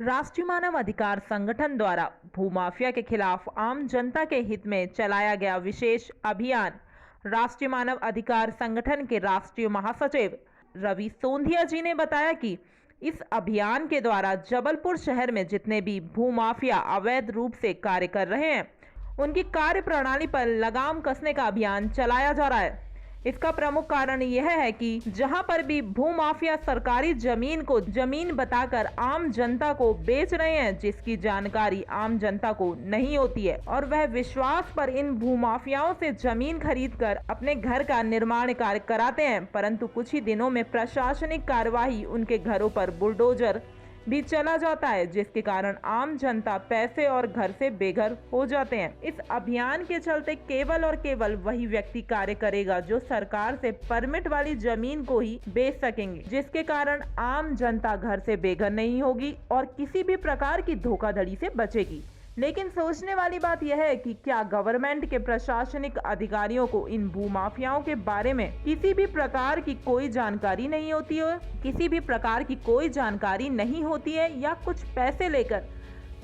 राष्ट्रीय मानव अधिकार संगठन द्वारा भूमाफिया के खिलाफ आम जनता के हित में चलाया गया विशेष अभियान। राष्ट्रीय मानव अधिकार संगठन के राष्ट्रीय महासचिव रवि सोंधिया जी ने बताया कि इस अभियान के द्वारा जबलपुर शहर में जितने भी भूमाफिया अवैध रूप से कार्य कर रहे हैं, उनकी कार्य प्रणाली पर लगाम कसने का अभियान चलाया जा रहा है। इसका प्रमुख कारण यह है कि जहां पर भी भूमाफिया सरकारी जमीन को जमीन बताकर आम जनता को बेच रहे हैं, जिसकी जानकारी आम जनता को नहीं होती है और वह विश्वास पर इन भूमाफियाओं से जमीन खरीदकर अपने घर का निर्माण कार्य कराते हैं, परंतु कुछ ही दिनों में प्रशासनिक कार्यवाही उनके घरों पर बुलडोजर भी चला जाता है, जिसके कारण आम जनता पैसे और घर से बेघर हो जाते हैं। इस अभियान के चलते केवल और केवल वही व्यक्ति कार्य करेगा जो सरकार से परमिट वाली जमीन को ही बेच सकेंगे, जिसके कारण आम जनता घर से बेघर नहीं होगी और किसी भी प्रकार की धोखाधड़ी से बचेगी। लेकिन सोचने वाली बात यह है कि क्या गवर्नमेंट के प्रशासनिक अधिकारियों को इन भूमाफियाओं के बारे में किसी भी प्रकार की कोई जानकारी नहीं होती है, या कुछ पैसे लेकर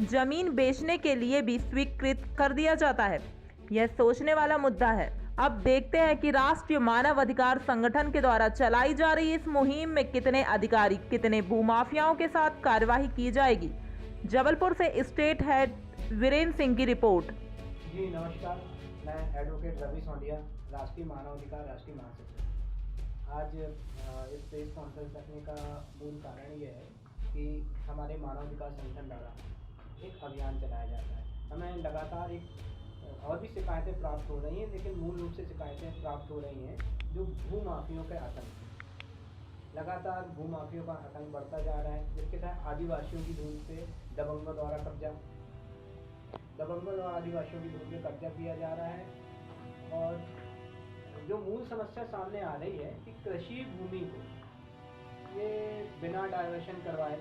जमीन बेचने के लिए भी स्वीकृत कर दिया जाता है। यह सोचने वाला मुद्दा है। अब देखते हैं कि राष्ट्रीय मानव अधिकार संगठन के द्वारा चलाई जा रही इस मुहिम में कितने अधिकारी, कितने भूमाफियाओं के साथ कार्यवाही की जाएगी। जबलपुर से स्टेट हेड वीरेंद्र सिंह की रिपोर्ट। जी नमस्कार, मैं एडवोकेट रवि सोंधिया, राष्ट्रीय मानवाधिकार राष्ट्रीय महासचिव। आज इस प्रेस कॉन्फ्रेंस रखने का मूल कारण ये है कि हमारे मानवाधिकार संगठन द्वारा एक अभियान चलाया जाता है। हमें लगातार और भी शिकायतें प्राप्त हो रही हैं, लेकिन मूल रूप से शिकायतें प्राप्त हो रही हैं जो भूमाफियों के आतंक। लगातार भूमाफियों का आतंक बढ़ता जा रहा है, जिसके तहत आदिवासियों की भूमि पे दबंगों और आदिवासियों की भूमि पे कब्जा किया जा रहा है। और जो मूल समस्या सामने आ रही है कि कृषि भूमि को ये बिना डाइवर्शन करवाए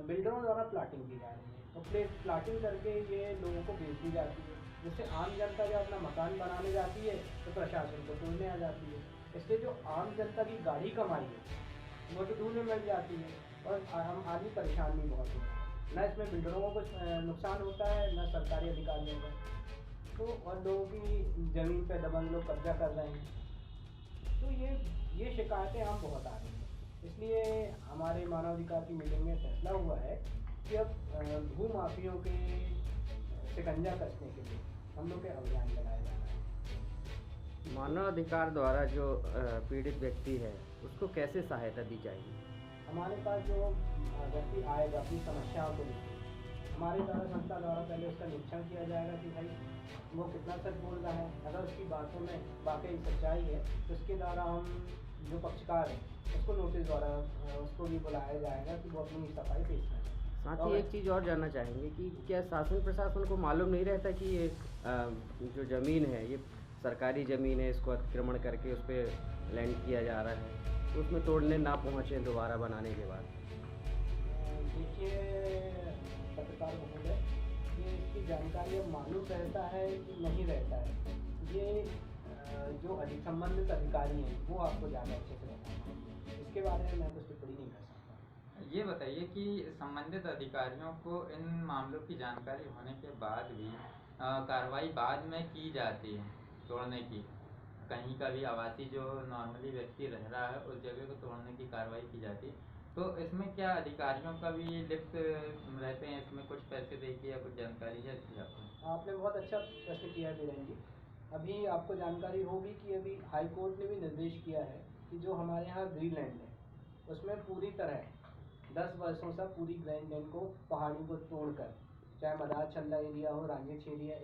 बिल्डरों द्वारा प्लाटिंग की जा रही है, तो प्लाटिंग करके ये लोगों को बेच दी जाती है, जिससे आम जनता जब अपना मकान बनाने जाती है तो प्रशासन को तोड़ने आ जाती है। इसलिए जो आम जनता की गाढ़ी कमाई है वो तो दूर में मिल जाती है और हम आदमी परेशान भी बहुत होते हैं। न इसमें बिल्डरों को कुछ नुकसान होता है, न सरकारी अधिकारियों को, तो और लोगों की ज़मीन पे दबंग लोग कब्जा कर रहे हैं। तो ये शिकायतें हम बहुत आ रही हैं। इसलिए हमारे मानवाधिकार की मीटिंग में फैसला हुआ है कि अब भूमाफियों के शिकंजा कसने के लिए हम लोग के अभियान चलाया जा रहा है। मानवाधिकार द्वारा जो पीड़ित व्यक्ति है उसको कैसे सहायता दी जाएगी? हमारे पास जो व्यक्ति आएगा अपनी समस्याओं को लेकर, हमारे द्वारा संस्था द्वारा पहले उसका निरीक्षण किया जाएगा कि भाई वो कितना सच बोल रहा है। अगर उसकी बातों में वाकई सच्चाई है तो उसके द्वारा हम जो पक्षकार है उसको नोटिस द्वारा उसको भी बुलाया जाएगा कि वो अपनी सफाई पेश करें। साथ ही एक चीज़ और जानना चाहेंगे कि क्या शासन प्रशासन को मालूम नहीं रहता कि ये जो ज़मीन है ये सरकारी ज़मीन है, इसको अतिक्रमण करके उस पर लैंड किया जा रहा है, तो उसमें तोड़ने ना पहुँचे दोबारा बनाने के बाद? देखिए पत्रकार महोदय, ये इसकी जानकारी अब मालूम रहता है कि नहीं रहता है, ये जो संबंधित अधिकारी हैं वो आपको ज़्यादा अच्छे से बताएंगे। इसके बारे में मैं कुछ टिप्पणी नहीं कर सकता। ये बताइए कि संबंधित अधिकारियों को इन मामलों की जानकारी होने के बाद भी कार्रवाई बाद में की जाती है तोड़ने की। कहीं का भी आवासी जो नॉर्मली व्यक्ति रह रहा है उस जगह को तोड़ने की कार्रवाई की जाती है, तो इसमें क्या अधिकारियों का भी लिप्त रहते हैं? इसमें कुछ पैसे देके या कुछ जानकारी है इसकी आपको? आपने बहुत अच्छा प्रश्न किया वीरेंद्र जी। अभी आपको जानकारी होगी कि अभी हाई कोर्ट ने भी निर्देश किया है कि जो हमारे यहाँ ग्रीन लैंड है उसमें पूरी तरह 10 वर्षों से पूरी ग्रीन लैंड को, पहाड़ी को तोड़कर, चाहे मदार छल्ला एरिया हो, रांझे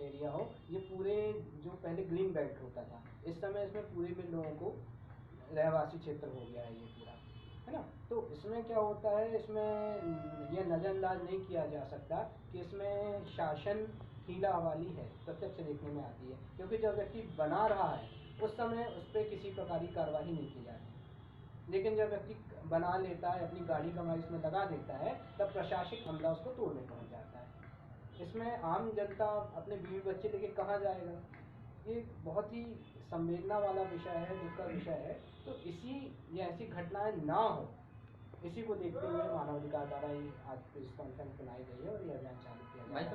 एरिया हो, ये पूरे जो पहले ग्रीन बेल्ट होता था, इस समय इसमें पूरे में लोगों को रहवासी क्षेत्र हो गया है ये पूरा, है ना। तो इसमें क्या होता है, इसमें यह नज़रअंदाज नहीं किया जा सकता कि इसमें शासन हीला हवाली है, प्रत्यक्ष देखने में आती है, क्योंकि जब व्यक्ति बना रहा है उस समय उस पर किसी प्रकार की कार्रवाई नहीं की जाती, लेकिन जब व्यक्ति बना लेता है, अपनी गाड़ी कमाई इसमें लगा देता है, तब प्रशासनिक अमला उसको तोड़ने पहुंच जाता है। इसमें आम जनता अपने बीवी बच्चे लेके कहाँ जाएगा? ये बहुत ही संवेदना वाला विषय है, दुख का विषय है। तो ऐसी घटनाएं ना हो इसी को देखते हुए मानवाधिकार द्वारा ही आज प्रेस कॉन्फ्रेंस बनाई गई है और ये अभियान चालू किया जा रहा है।